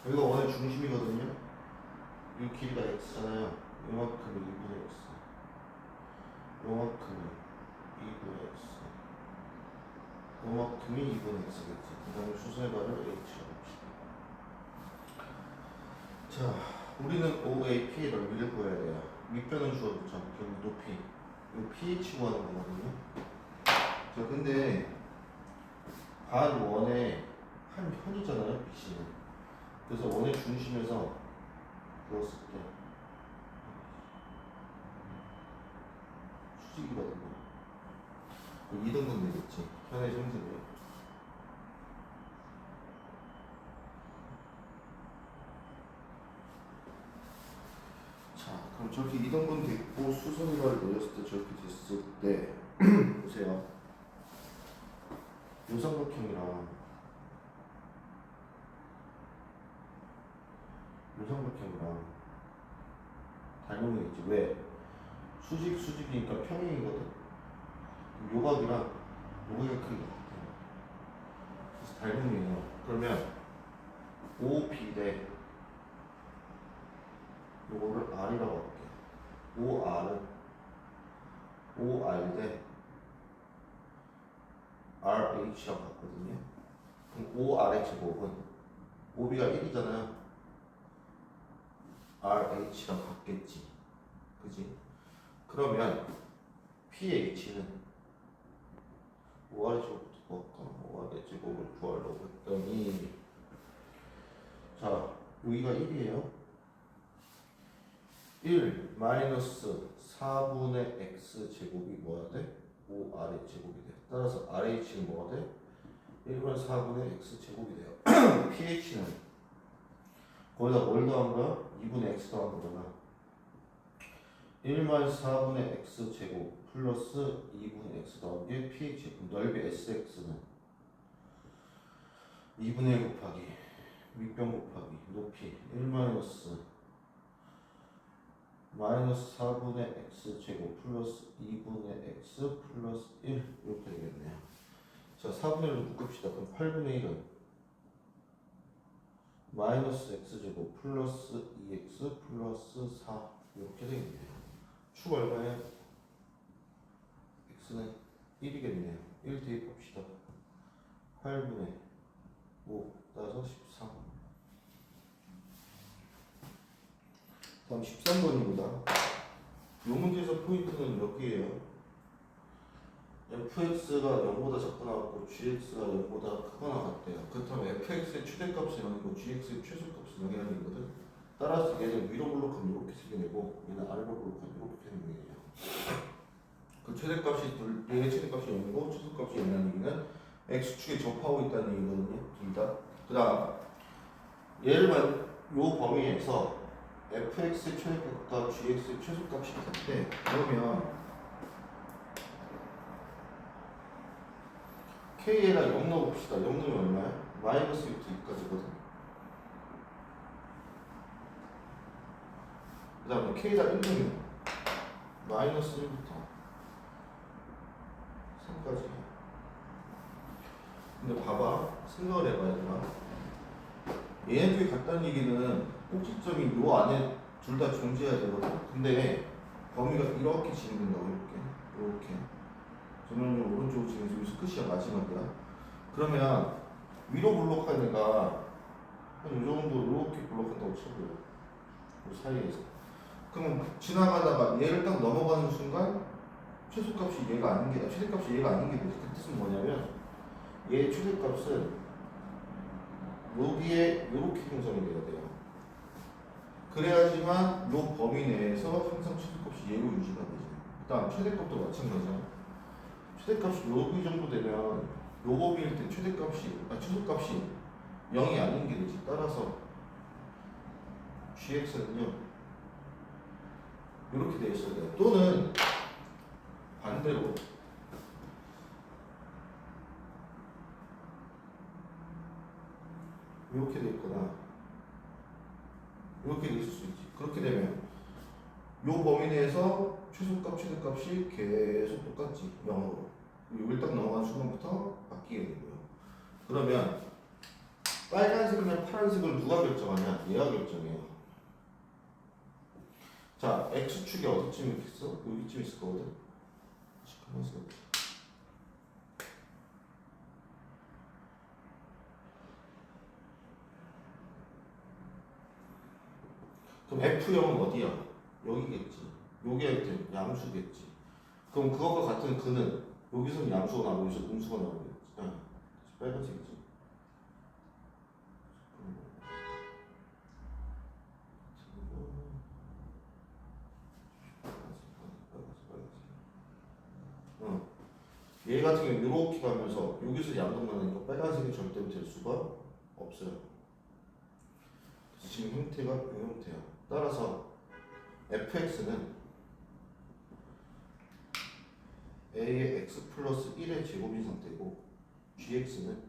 여기가 원의 중심이거든요. 이 길이가 x잖아요. 요만큼이 2분의 x. 요만큼이 2분의 x. 요만큼이 2분의 x겠지. 그 다음에 수세발을 h라고 합시다. 자, 우리는 OAP의 넓이를 구해야 돼요. 밑변은 주어졌죠. 그럼 높이. 이 ph 구하는 거거든요. 자, 근데 반 원의 한 편이잖아요, BC는. 그래서 원의 중심에서 그었을 때 수직이거든요. 2등분 되겠지. 편의 힘들어요. 자, 그럼 저렇게 2등분 됐고 수선이발을 내렸을 때 저렇게 됐을 때 보세요. 요 삼각형이랑 요 삼각형이랑 닮은 게 있지. 왜? 수직이니까 평행이거든. 요각이랑 요각의 크기가 같아요. 그래서 닮음이에요. 그러면 OB 대 요거를 R이라고 할게요. OR 대 RH라고 봤거든요. 그럼 OR의 제곱은 OB가 1이잖아요. RH랑 같겠지. 그지? 그러면 PH는 OR의 제곱부터 구할까? OR의 제곱을 구하려고 했더니 자, 여기가 1이에요. 1 마이너스 4분의 x 제곱이 뭐야 돼? 5r의 제곱이 돼. 따라서 RH는 뭐가 돼? 1분 4분의 x 제곱이 돼요. pH는 거기다 뭘 더한 거야? 2분의 x 더한 거잖아. 1 마이너스 4분의 x 제곱 플러스 2분의 x 더한 게 pH. 넓이 sx는 2분의 1 곱하기 밑변 곱하기 높이 1 마이너스 4분의 x 제곱 플러스 2분의 x 플러스 1 이렇게 되겠네요. 자, 4분의 1로 묶읍시다. 그럼 8분의 1은 마이너스 x 제곱 플러스 2x 플러스 4 이렇게 되겠네요. 축 얼마예요? x는 1이겠네요. 1 대입합시다. 8분의 5 따라서 13. 다음 13번입니다. 이 문제에서 포인트는 여기에요. fx가 0보다 작거나 같고 gx가 0보다 크거나 같대요. 그렇다면 fx의 최대값은 0이고 gx의 최소값은 0이라는 얘기거든. 따라서 얘는 위로 블록하면 이렇게 생겨내고 얘는 아래로 블록하면 이렇게 생겨내요. 그 최대값이 얘의 최대값이 0이고 최소값이 0이라는 얘기는 x축에 접하고 있다는 얘기거든요. 둘 다. 그 다음 얘를 요 범위에서 fx의 최대값과 gx의 최소값이 같대. 그러면 k에다 0 넣어봅시다. 0 넣으면 얼마야? 마이너스 6부터 2까지거든. 그 다음에 k에다 1 넣으면 마이너스 1부터 3까지. 근데 봐봐. 생각을 해봐야 되나? 얘네들이 같다는 얘기는 꼭지점이 요 안에 둘 다 존재해야 되거든. 근데 범위가 이렇게 진행된다고 이렇게. 전면적으로 오른쪽으로 진행해서 여기서 끝이야. 마지막이야. 그러면 위로 블록하는 애가 한 이 정도 이렇게 블록한다고 쳐줘요. 그 사이에서. 그럼 지나가다가 얘를 딱 넘어가는 순간 최소값이 얘가 아닌 게, 최대값이 얘가 아닌 게 되지. 그 뜻은 뭐냐면 얘의 최대값은 여기에 이렇게 형성이 돼야 돼요. 그래야지만 요 범위 내에서 항상 최대값이 얘로 유지가 되지. 그 다음 최대값도 마찬가지야. 최대값이 여기 정도 되면 요 범위일 때 최소값이 0이 아닌 게 되지. 따라서 gx는요 이렇게 돼 있어야 돼요. 또는 반대로 이렇게 돼 있거나 이렇게 돼 있을 수 있지. 그렇게 되면 요 범위 내에서 최소값, 최대값이 계속 똑같지. 0으로. 여기를 딱 넘어가는 순간부터 바뀌게 되고요. 그러면 빨간색이나 파란색을 누가 결정하냐? 얘가 결정해요. 자, x축이 어디쯤 있겠어? 여기쯤 있을 거거든. 가만 있어. 그럼 F0은 어디야? 여기겠지. 요게 이제 양수겠지. 그럼 그것과 같은 그는 여기서는 양수가 나오고 여기서 음수가 나오겠지. 아, 빨간색이지. 어. 얘 같은 경우는 이렇게 가면서 여기서 양극만 하니까 빨간색이 절대로 될 수가 없어요. 그래서 지금 형태가 이 형태야. 따라서 fx는 a의 x 플러스 1의 제곱인 상태고 gx는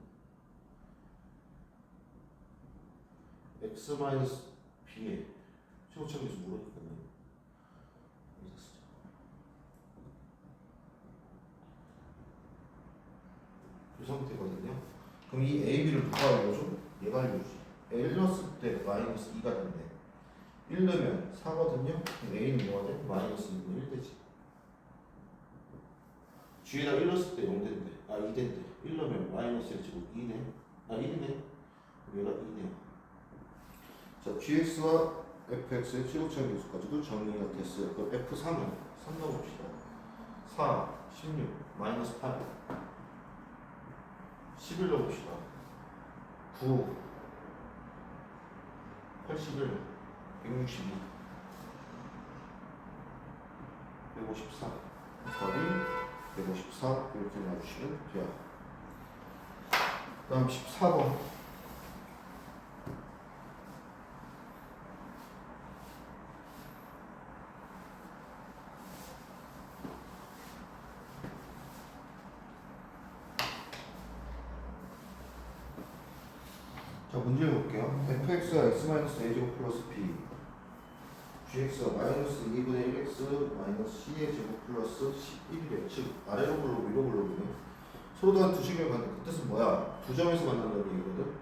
x 마이너스 b의 최고점에서 물어니까요. 이 상태거든요. 그럼 이 a, b를 누가 알려줘? 얘가 알려주지. a 넣었을 때 마이너스 2가 된대. 1 넣으면 4거든요. 그럼 a는 뭐가 돼? 마이너스 2분의 1 되지. g에다 1 넣었을 때 0 된대. 아 2 된대. 1 넣으면 마이너스 1 제곱 2네. 아 1이네. 얘가 2네요. 자, gx와 fx의 최고점 계수까지도 정리가 됐어요. 그럼 f3은 3 넣어봅시다. 4, 16, 마이너스 8, 11 넣어봅시다. 9, 81, 162, 154, 답이 154 이렇게 놔주시면 돼요. 그 다음 14번. 자, 문제 볼게요. fx가 x-a제곱 플러스 b, gx가 마이너스 2분의 1x 마이너스 c의 제곱 플러스 11이래. 즉 아래로 블록 위로 블록이네. 서로 다른 두 식을 갖는 그 뜻은 뭐야? 두 점에서 만난다는 얘기거든.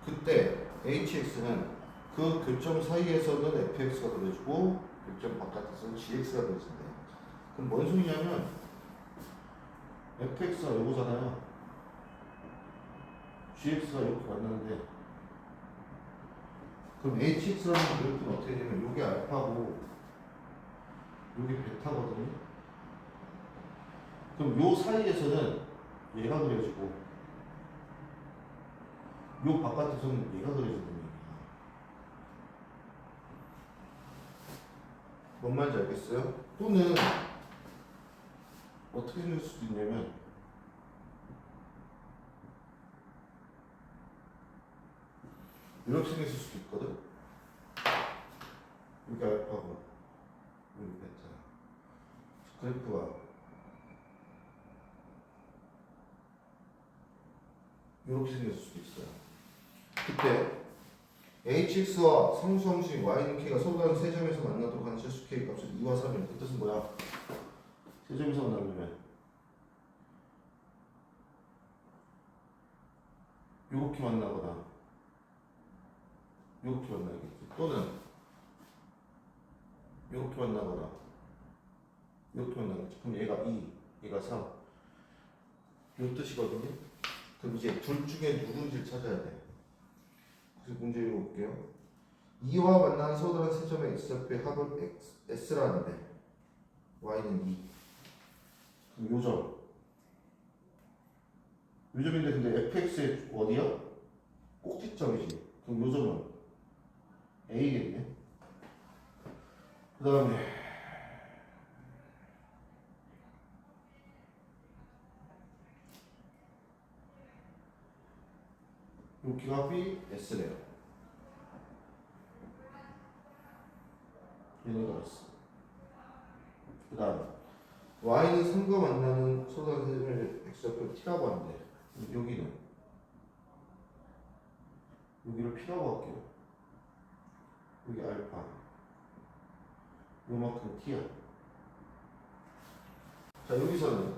그때 hx는 그 교점 사이에서는 fx가 그려지고 교점 바깥에서는 gx가 그려진대. 그럼 뭔 소리냐면 fx가 요거잖아요. gx가 이렇게 만나는데 그럼 hx라는 그래프는 어떻게 되면 요게 알파고 요게 베타거든요. 그럼 요 사이에서는 얘가 그려지고 요 바깥에서는 얘가 그려지는 얘기야. 뭔 말인지 알겠어요? 또는 어떻게 생길 수도 있냐면 이렇게 생길 수도 있거든. 여기 알파고 여기 베타. 그래프가 이렇게 생길 수도 있어요. 그때 hx와 상수함수인 y는 k가 서로 다른 세 점에서 만나도록 하는 실수 k 값은 2와 3이야. 그 뜻은 뭐야? 세 점에서 만나려면 이렇게 만나거나 이렇게 만나겠지. 또는 이렇게 만나거나 이렇게 만나겠지. 그럼 얘가 2, 얘가 3. 이 뜻이거든요. 그럼 이제 둘 중에 누군지를 찾아야 돼. 그래서 문제 읽어볼게요. 2와 만나는 서로 다른 세 점의 x좌표의 합을 s라는데 y는 2. 그럼 요 점인데 근데 fx의 어디야? 꼭지점이지. 그럼 요 점은 a겠네. 그 다음에 요 기압이 s래요. 얘네가 s. 그 다음 y는 3과 만나는 서로 다른 세 점의 x좌표 t라고 하는데 여기는 여기를 p라고 할게요. 여기 알파 요만큼 t야. 자 여기서는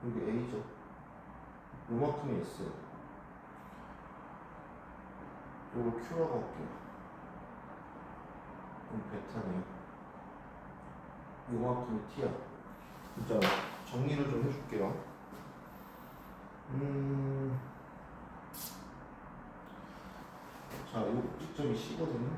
여기 a죠. 요만큼이 있어요. 요걸 Q라고 할게요. 베타네요. 요만큼이 T야. 자, 정리를 좀 해줄게요. 자, 요 꼭지점이 C거든요.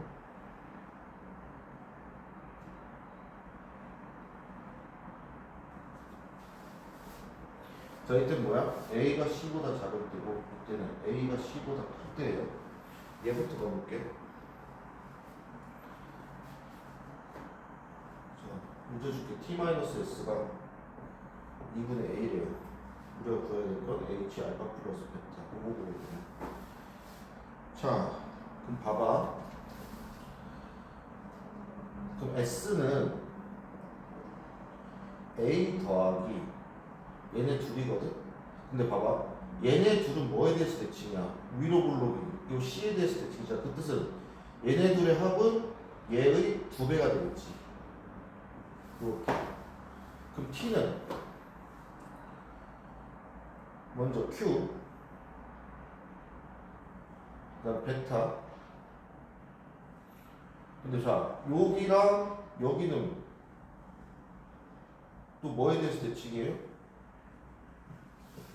자, 이때 뭐야? A가 C보다 작을 때고, 이때는 A가 C보다 클 때예요. 얘부터 가볼게. 자, 문제 줄게. T-S가 2분의 A래요. 우리가 구해야 될 건 H 알파 플러스 베타. 그거 보거든요. 자, 그럼 봐봐. 그럼 S는 A 더하기 얘네 둘이거든? 근데 봐봐. 얘네 둘은 뭐에 대해서 대칭이야? 위로 블록이. 요 C에 대해서 대칭이잖아. 그 뜻은 얘네 둘의 합은 얘의 2배가 되겠지. 이렇게. 그럼 T는 먼저 Q, 그 다음 베타. 근데 자, 여기랑 여기는 또 뭐에 대해서 대칭이에요?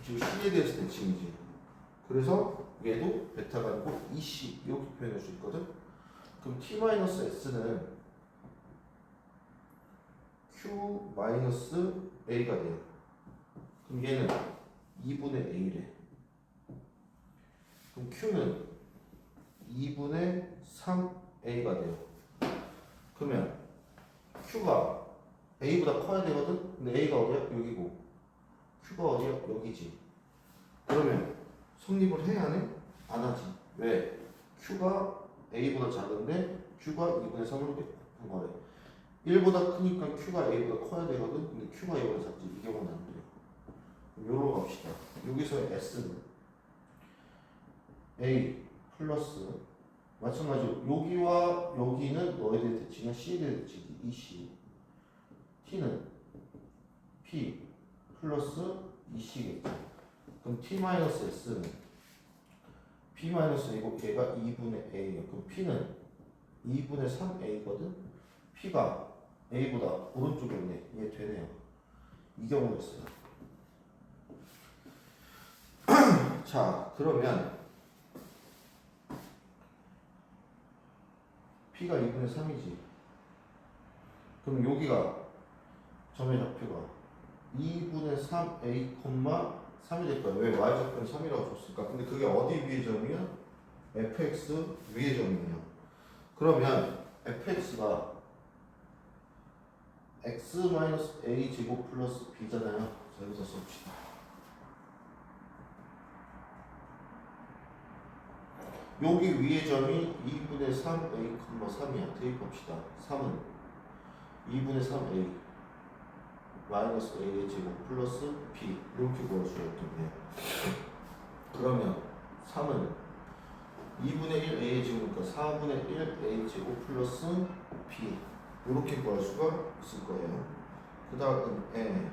지금 C에 대해서 대칭이지. 그래서 얘도 베타가 아니고 EC 이렇게 표현할 수 있거든. 그럼 T-S는 Q-A가 돼요. 그럼 얘는 2분의 A래. 그럼 Q는 2분의 3A가 돼요. 그러면 Q가 A보다 커야 되거든? 근데 A가 어디야? 여기고 Q가 어디야? 여기지. 그러면 성립을 해야 하네? 안 하지. 왜? Q가 A보다 작은데 Q가 2분의 3으로 곱한 거래. 1보다 크니까 Q가 A보다 커야 되거든? 근데 Q가 A보다 작지. 이 경우는 안 돼요. 요로 갑시다. 여기서의 S는 A 플러스 마찬가지로 여기와 여기는 너에 대해 대칭이야. C에 대해 대칭이 EC. T는 P 플러스 EC겠죠. 그럼 T-S는 P-A고 얘가 2분의 A예요. 그럼 P는 2분의 3A거든? P가 A보다 오른쪽에 있네. 얘 되네요. 이 경우였어요. 자, 그러면 P가 2분의 3이지. 그럼 여기가 점의 좌표가 2분의 3A, 3이 될 거야. 왜? y좌표는 3이라고 줬을까? 근데 그게 어디 위의 점이야? fx 위의 점이에요. 그러면 fx가 x-a 제곱 플러스 b잖아요. 자, 여기서 써봅시다. 여기 위의 점이 2분의 3a, 3이야. 대입합시다. 3은 2분의 3a 마이너스 a의 제곱 플러스 b 이렇게 구해주셨겠네요. 그러면 3은 2분의 1 a의 제곱이니까 4분의 1 a 제곱 플러스 b 이렇게 구할 수가 있을 거예요. 그 다음에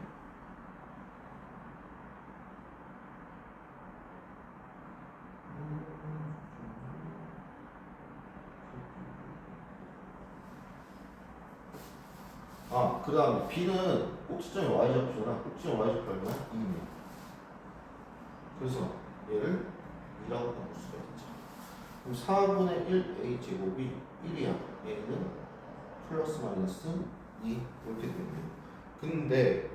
그 다음에 b는 꼭지점이 y좌표잖아. 꼭지점 y좌표 얼마야? 2네. 그래서 얘를 2라고 바꿀 수가 있죠. 그럼 4분의 1 a 제곱이 1이야. 얘는 플러스 마이너스 2 이렇게 되네요. 근데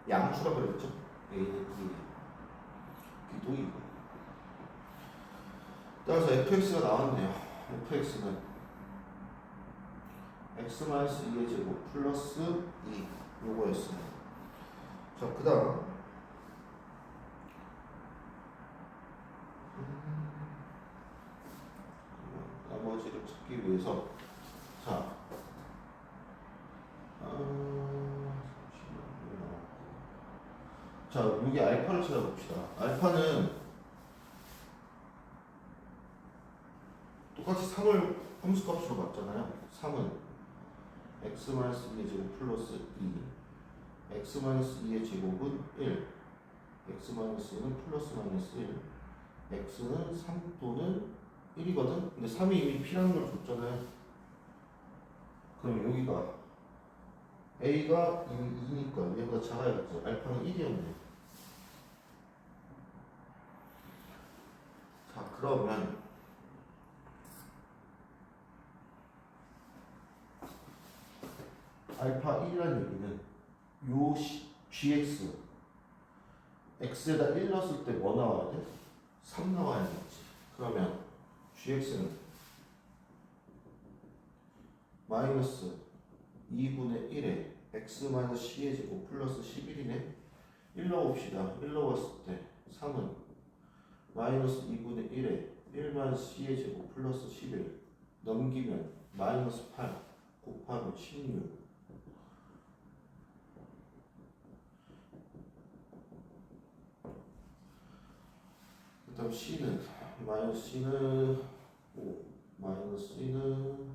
양수라 그랬죠? A는 2. B도 2고. 따라서 fx가 나왔네요. fx는 x-2의 제곱 플러스 2 요거였어요. 자, 그 다음 나머지를 찾기 위해서 자 자, 여기 알파를 찾아봅시다. 알파는 똑같이 3을 함수값으로 봤잖아요. 3은 x-2의 제곱 플러스 2 x-2의 제곱은 1 x-2는 플러스 마이너스 1 x는 3 또는 1이거든? 근데 3이 이미 P라는 걸 줬잖아요. 그럼 여기가 A가 이미 2니까 얘보다 작아야겠죠. 알파는 1이었네. 자, 그러면 알파 1이라는 얘기는 요 gx x에다 1 넣었을 때 뭐 나와야 돼? 3 나와야 되지. 그러면 gx는 마이너스 2분의 1에 x 마이너스 c의 제곱 플러스 11이네. 1 넣어봅시다. 1 넣었을 때 3은 마이너스 2분의 1에 1 마이너스 c의 제곱 플러스 11 넘기면 마이너스 8 곱하면 16. 그 다음 c는 마이너스 c는 5 마이너스 c는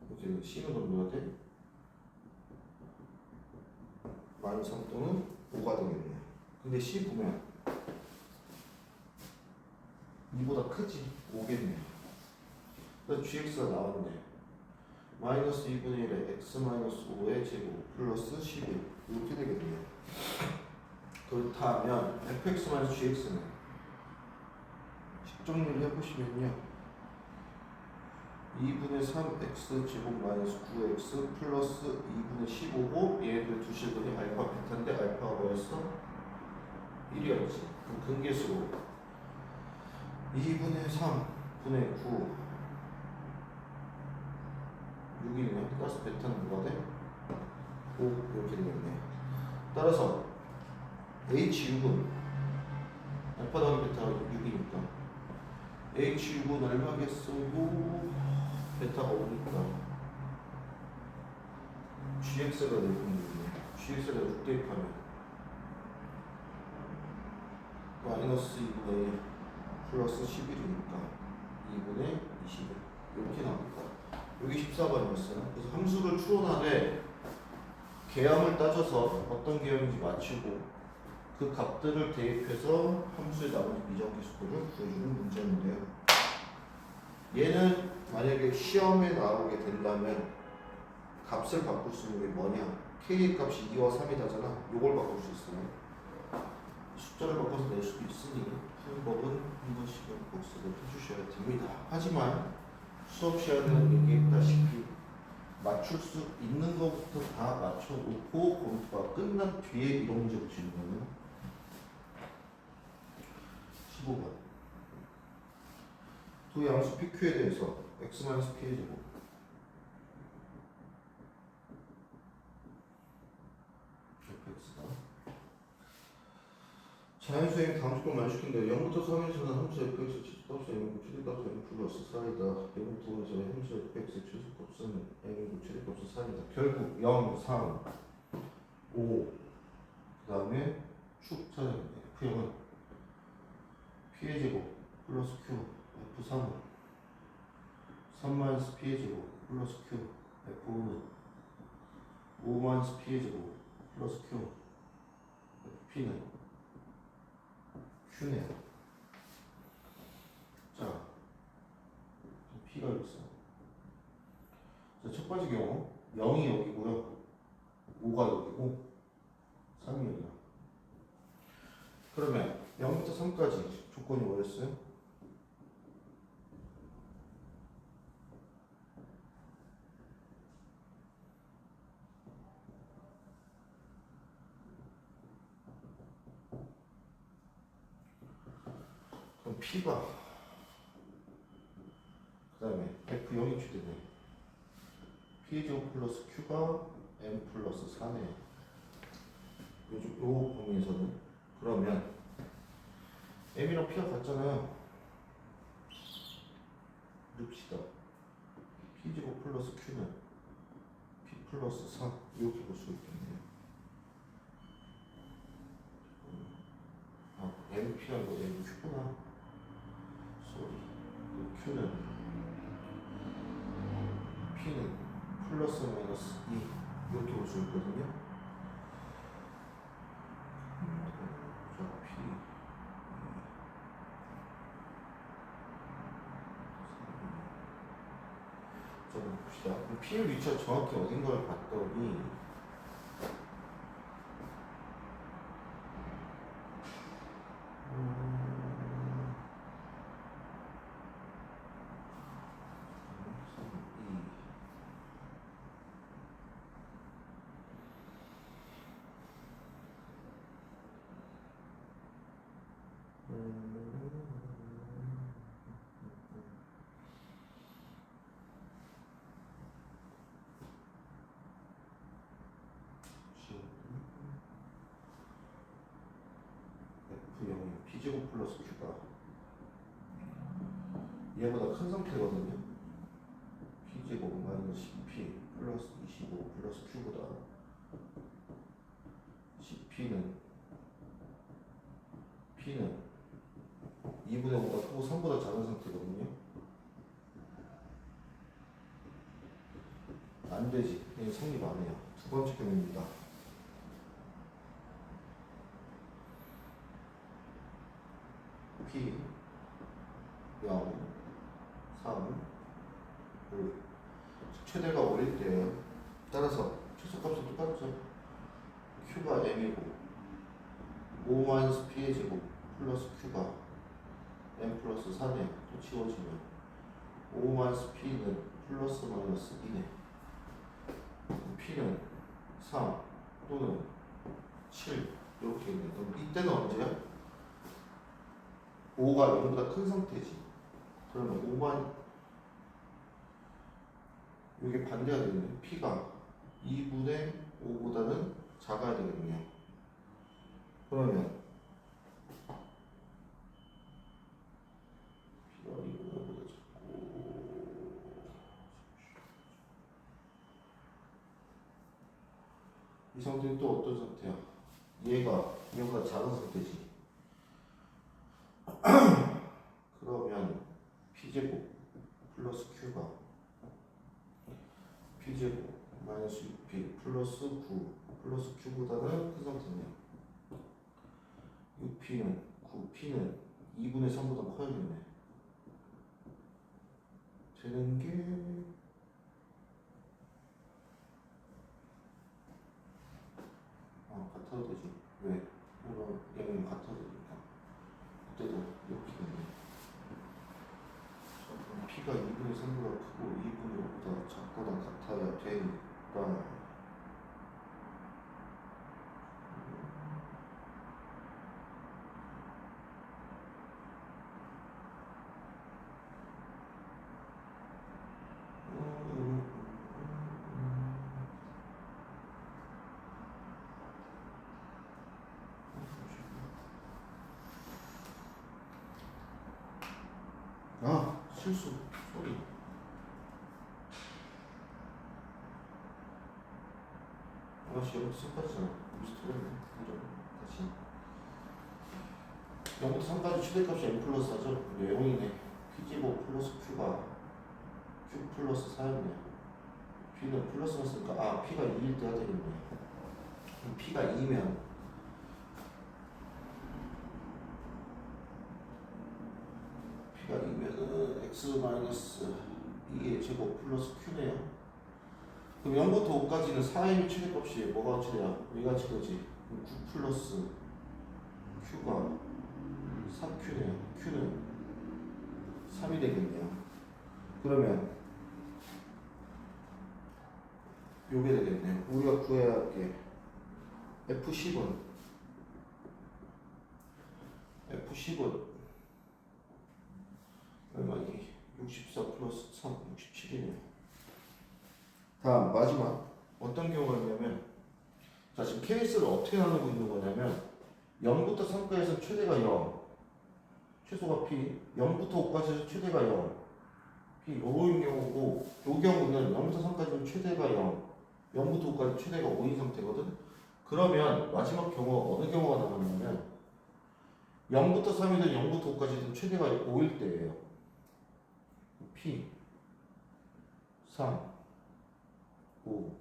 이렇게 c는 얼마나 돼? 마이너스 3 또는 5가 되겠네. 근데 c 보면 이보다 크지? 5겠네. 그래서 gx가 나왔네. 마이너스 2분의 1에 x 마이너스 5의 제곱 플러스 11 이렇게 되겠네요. 그렇다면 fx 마이너스 gx는 식정리를 해보시면요 2분의 3x 제곱 마이너스 9x 플러스 2분의 15고 얘네들 두 실근이 알파 베타인데 알파가 뭐였어? 1이었지. 그럼 근계수로 2분의 3분의 9 6이네요. 따라서 베타는 뭐가 돼? 5 이렇게 되겠네. 따라서 H6은 알파 더하기 베타가 6이니까 H6은 얼마겠어요? 베타가 5니까 GX가 될 뿐이네. GX가 6 대입하면 마이너스 2분의 1 플러스 11이니까 2분의 21 이렇게 나옵니다. 여기 14번이었어요. 그래서 함수를 추론하되 계함을 따져서 어떤 계함인지 맞추고 그 값들을 대입해서 함수에 나오는 미정계수들을 구해주는 문제인데요. 얘는 만약에 시험에 나오게 된다면 값을 바꿀 수 있는 게 뭐냐? K의 값이 2와 3이다잖아. 요걸 바꿀 수 있어요. 숫자를 바꿔서 낼 수도 있으니 푸는 법은 한 번씩은 복습을 해주셔야 됩니다. 하지만 수업 시간에는 얘기했다시피 맞출 수 있는 것부터 다 맞춰놓고 검토가 끝난 뒤에 이런 문제 붙이는 거예요. 15번 두 양수 PQ에 대해서 x-p의 제곱 fx다. 자연수행 다음 조건 만족시킨다. 0부터 3에서는 함수 fx 최소값은 m이고 최대값은 m 플러스 4이다. 0부터 5에서는 함수 fx의 최소값은 m이고 최대값은 4이다. 결국 0, 3, 5 그 다음에 축 찾아야 돼. F0은 p의 제곱 플러스 q F3은 3 p의 제곱 플러스 q F5는 5 p의 제곱 플러스 q Fp는 q네요. 자, p가 여기 있어. 자, 첫 번째 경우 0이 여기고요 5가 여기고 3이 여기야. 그러면 0부터 3까지 조건이 뭐였어요? 그럼 P가 그 다음에 F0이 주되네. P제곱 플러스 Q가 M 플러스 4네. 요 범위에서는 그러면 M이랑 P가 같잖아요. 넣읍시다. P제곱 플러스 Q는 P 플러스 4 이렇게 볼 수 있겠네요. 아, MP라는 거 MQ구나. 쏘리. Q는 P는 플러스 마이너스 2 이렇게 볼 수 있거든요. 자, P 자, P의 위치가 정확히 어딘가를 봤더니 F0이 P제곱 플러스 Q가 얘보다 큰 상태거든요. P제곱 마이너스 10P 플러스 25 플러스 Q보다 10P는 P는 2분의 5가 크고 3보다 작은 상태거든요. 안 되지. 이게 성립 안 해요. 두 번째 경우입니다. P 0 3 5 최대가 5일 때예요. 따라서 최소값은 똑같죠. Q가 M이고 5 P의 제곱 플러스 Q가 M 플러스 4네. 또 치워지면 5 P는 플러스 마이너스 2네. P는 3 또는 7 이렇게 있네. 그럼 이때는 언제야? 5가 0보다 큰 상태지. 그러면 5만 이게 반대가 되겠네. P가 2분의 5보다는 작아야 되겠네요. 그러면 P가 2분의 5보다 작고 이 상태는 또 어떤 상태야? 얘가 작은 상태지. 그러면 P제곱 플러스 Q가 P제곱 마이너스 6P 플러스 9 플러스 Q보다는 큰 상태네요. 6P는 9P는 2분의 3보다 커야겠네. 되는 게 같아도 되지. 왜? 물론 얘는 같아도 되니까. 그때도 이렇게 되네. P가 2분의 3보다 크고 2분의 5보다 작거나 같아야 되니까 실수 소리 시험 똑같잖아. 여기서 틀렸네. 이런 다시 0부터 3까지 최대값이 M 플러스 4죠. 외용이네. P제곱 플러스 Q가 Q 플러스 4였네. P는 플러스만 쓰니까 P가 2일 때가 되겠네. 그럼 P가 2면 P가 2면은 X 마이너스 2의 제곱 플러스 Q네요. 그럼 0부터 5까지는 4M의 최대값이 뭐가 최대야? 얘가 최대지. 9 플러스 Q가 3Q네요. Q는 3이 되겠네요. 그러면 요게 되겠네요. 우리가 구해야 할 게 F10은 얼마니? 64 플러스 3, 67이네요. 다음 마지막 어떤 경우가 있냐면 자 지금 케이스를 어떻게 나누고 있는 거냐면 0부터 3까지에서 최대가 0 최소가 P 0부터 5까지에서 최대가 0 P 요인 경우고 요 경우는 0부터 3까지는 최대가 0 0부터 5까지 최대가 5인 상태거든. 그러면 마지막 경우 어느 경우가 나오냐면 0부터 3이든 0부터 5까지든 최대가 5일 때예요. P 3 5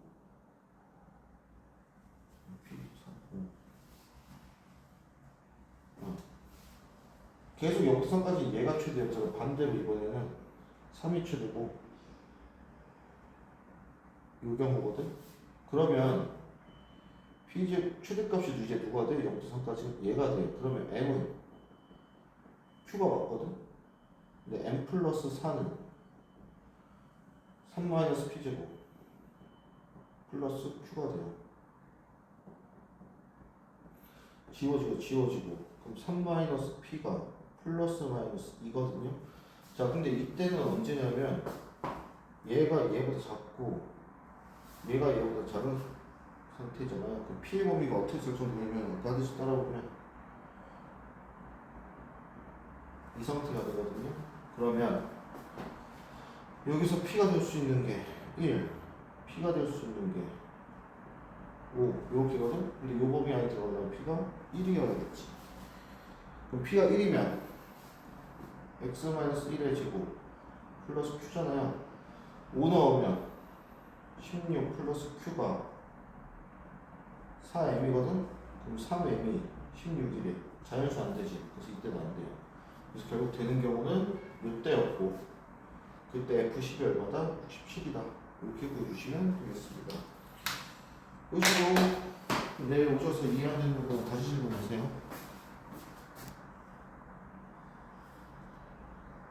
P 3 5 계속 0부터 3까지 얘가 최대였잖아. 반대로 이번에는 3이 최대고 이 경우거든. 그러면 P제 최대값이 이제 누가 돼? 0부터 3까지 얘가 돼. 그러면 M은 Q가 맞거든. 근데 M 플러스 4는 3 마이너스 P제곱 플러스 Q가 돼요. 지워지고 그럼 3 마이너스 P가 플러스 마이너스 2거든요. 자 근데 이때는 언제냐면 얘가 얘보다 작고 얘가 얘보다 작은 상태잖아요. 그럼 P의 범위가 어떻게 설정되냐면 아까 하듯이 따라보면 이 상태가 되거든요. 그러면 여기서 P가 될 수 있는 게 1, P가 될 수 있는 게 5 이렇게거든. 근데 이 범위 안에 들어가면 P가 1이어야 되겠지. 그럼 P가 1이면 x-1의 제곱 플러스 Q잖아요. 5 넣으면 16 플러스 Q가 4m이거든. 그럼 3m이 16이래. 자연수 안 되지. 그래서 이때는 안 돼요. 그래서 결국 되는 경우는 이때였고 그때 F12 얼마다? 67이다. 이렇게 보여주시면 되겠습니다. 이 식으로